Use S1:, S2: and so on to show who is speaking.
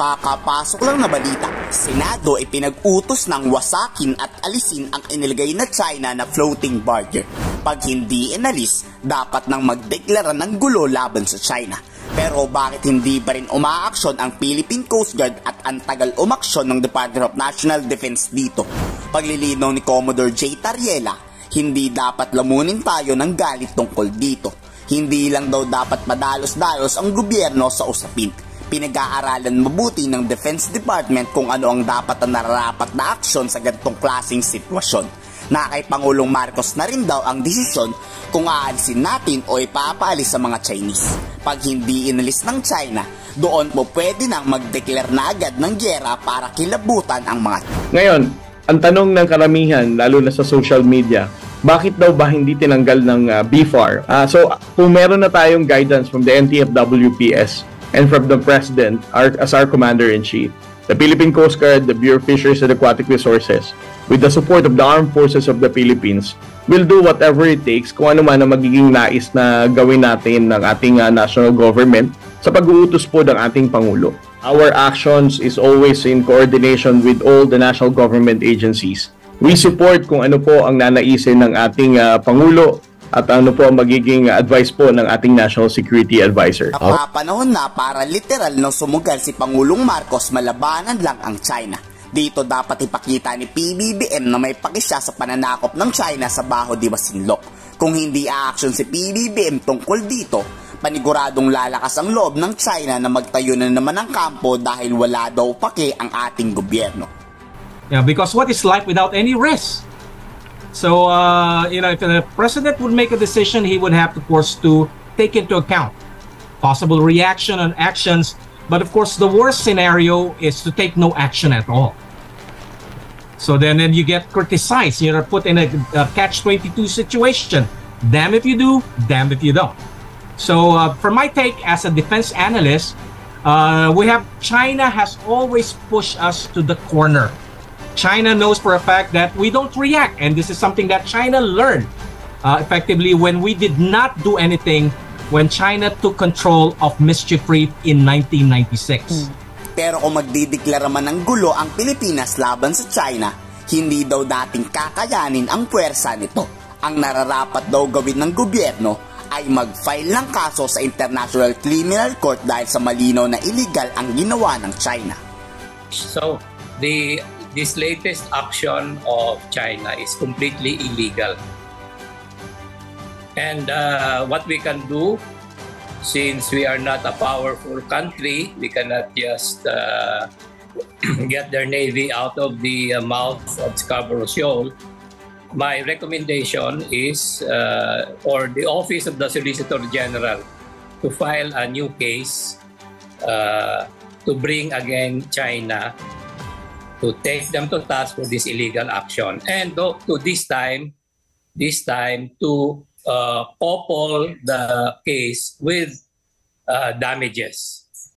S1: Kakapasok lang na balita, Senado ay pinag-utos ng wasakin at alisin ang inilagay na China na floating barrier. Pag hindi inalis, dapat nang magdeklara ng gulo laban sa China. Pero bakit hindi pa rin umaaksyon ang Philippine Coast Guard at antagal umaksyon ng Department of National Defense dito? Paglilinaw ni Commodore J. Tariela, hindi dapat lamunin tayo ng galit tungkol dito. Hindi lang daw dapat madalos-dalos ang gobyerno sa usapin. Pinag-aaralan mabuti ng Defense Department kung ano ang dapat na nararapat na aksyon sa ganitong klaseng sitwasyon. Na kay Pangulong Marcos na rin daw ang desisyon kung aalisin natin o ipapaalis sa mga Chinese. Pag hindi inalis ng China, doon po pwede nang mag-declare na agad ng gyera para kilabutan ang mga...
S2: Ngayon, ang tanong ng karamihan, lalo na sa social media, bakit daw ba hindi tinanggal ng BFAR? So, kung meron na tayong guidance from the NTFWPS and from the President as our Commander-in-Chief, the Philippine Coast Guard, the Bureau of Fisheries and Aquatic Resources, with the support of the Armed Forces of the Philippines, will do whatever it takes kung ano man ang magiging nais na gawin natin ng ating national government sa pag-uutos po ng ating Pangulo. Our actions is always in coordination with all the national government agencies. We support kung ano po ang nanaisin ng ating Pangulo at ano po ang magiging advice po ng ating National Security Advisor.
S1: Napapanahon na para literal na sumugal si Pangulong Marcos malabanan lang ang China. Dito dapat ipakita ni PBBM na may pakisya sa pananakop ng China sa Baho de Masinloc. Kung hindi aaksyon si PBBM tungkol dito, paniguradong lalakas ang loob ng China na magtayo na naman ng kampo dahil wala daw pake ang ating gobyerno.
S3: Yeah, because what is life without any risk? So, if the president would make a decision, he would have, of course, to take into account possible reaction and actions. But of course, the worst scenario is to take no action at all. So then you get criticized. You're put in a catch-22 situation. Damn if you do, damn if you don't. So for my take as a defense analyst, we have China has always pushed us to the corner. China knows for a fact that we don't react, and this is something that China learned effectively when we did not do anything when China took control of Mischief Reef in 1996.
S1: Pero kung magdideklara man ng gulo ang Pilipinas laban sa China, hindi daw dating kakayanin ang puwersa nito. Ang nararapat daw gawin ng gobyerno ay mag-file ng kaso sa International Criminal Court dahil sa malinaw na illegal ang ginawa ng China.
S4: So, this latest action of China is completely illegal. And what we can do, since we are not a powerful country, we cannot just get their navy out of the mouth of Scarborough Shoal. My recommendation is for the Office of the Solicitor General to file a new case to bring again China to take them to task for this illegal action, and to this time to couple the case with damages.